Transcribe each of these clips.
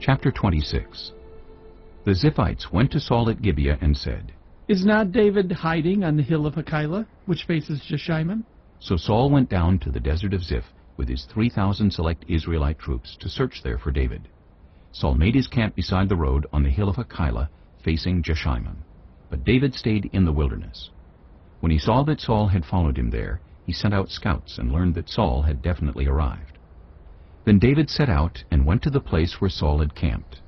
Chapter 26. The Ziphites went to Saul at Gibeah and said, Is not David hiding on the hill of Hachilah, which faces Jeshimon? So Saul went down to the desert of Ziph with his 3,000 select Israelite troops to search there for David. Saul made his camp beside the road on the hill of Hachilah, facing Jeshimon. But David stayed in the wilderness. When he saw that Saul had followed him there, he sent out scouts and learned that Saul had definitely arrived. Then David set out and went to the place where Saul had camped.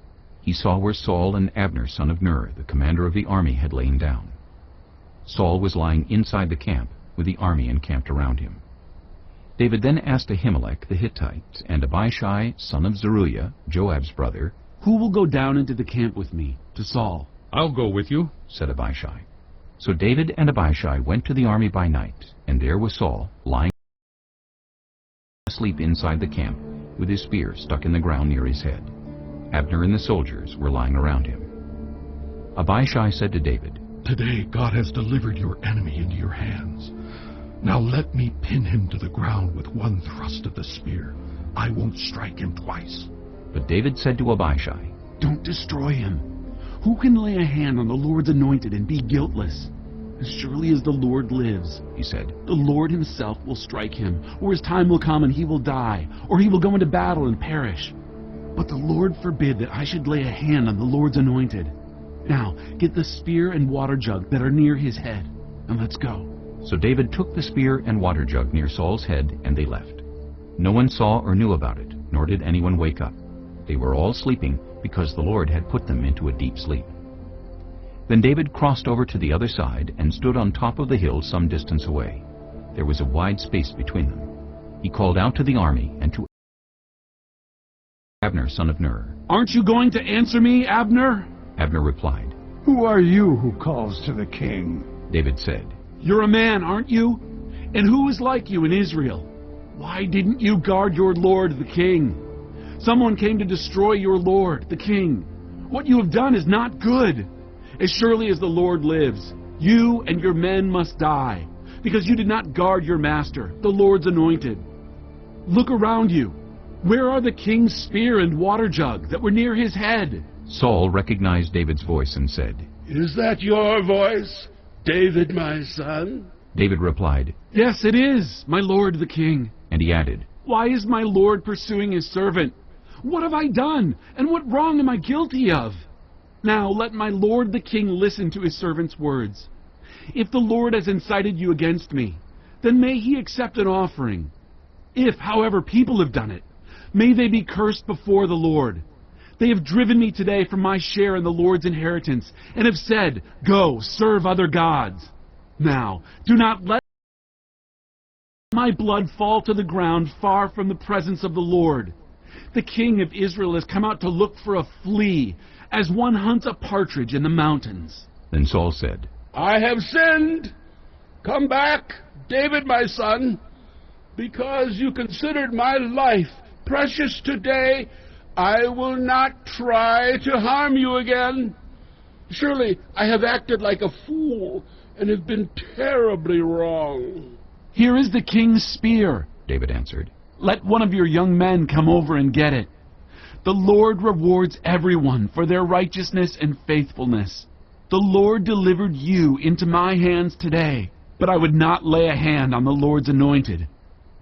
He saw where Saul and Abner son of Ner, the commander of the army, had lain down. Saul was lying inside the camp, with the army encamped around him. David then asked Ahimelech the Hittite and Abishai son of Zeruiah, Joab's brother, Who will go down into the camp with me, to Saul? I'll go with you, said Abishai. So David and Abishai went to the army by night, and there was Saul, lying asleep inside the camp, with his spear stuck in the ground near his head. Abner and the soldiers were lying around him. Abishai said to David, Today God has delivered your enemy into your hands. Now let me pin him to the ground with one thrust of the spear. I won't strike him twice. But David said to Abishai, Don't destroy him. Who can lay a hand on the Lord's anointed and be guiltless? As surely as the Lord lives, he said, the Lord himself will strike him, or his time will come and he will die, or he will go into battle and perish. But the Lord forbid that I should lay a hand on the Lord's anointed. Now, get the spear and water jug that are near his head, and let's go. So David took the spear and water jug near Saul's head, and they left. No one saw or knew about it, nor did anyone wake up. They were all sleeping, because the Lord had put them into a deep sleep. Then David crossed over to the other side and stood on top of the hill some distance away. There was a wide space between them. He called out to the army and to Abner son of Ner. Aren't you going to answer me, Abner? Abner replied, Who are you who calls to the king? David said, You're a man, aren't you? And who is like you in Israel? Why didn't you guard your lord, the king? Someone came to destroy your lord, the king. What you have done is not good. As surely as the Lord lives, you and your men must die, because you did not guard your master, the Lord's anointed. Look around you. Where are the king's spear and water jug that were near his head? Saul recognized David's voice and said, Is that your voice, David, my son? David replied, Yes, it is, my lord the king. And he added, Why is my lord pursuing his servant? What have I done, and what wrong am I guilty of? Now let my lord the king listen to his servant's words. If the Lord has incited you against me, then may he accept an offering. If, however, people have done it, may they be cursed before the Lord. They have driven me today from my share in the Lord's inheritance, and have said, Go, serve other gods. Now, do not let my blood fall to the ground far from the presence of the Lord. The king of Israel has come out to look for a flea, as one hunts a partridge in the mountains. Then Saul said, I have sinned. Come back, David, my son, because you considered my life precious today. I will not try to harm you again. Surely I have acted like a fool and have been terribly wrong. Here is the king's spear, David answered. Let one of your young men come over and get it. The Lord rewards everyone for their righteousness and faithfulness. The Lord delivered you into my hands today, but I would not lay a hand on the Lord's anointed.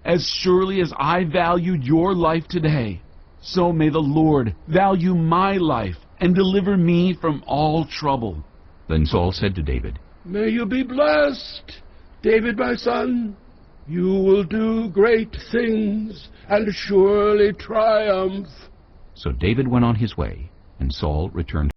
As surely as I valued your life today, so may the Lord value my life and deliver me from all trouble. Then Saul said to David, May you be blessed, David, my son. You will do great things and surely triumph. So David went on his way, and Saul returned.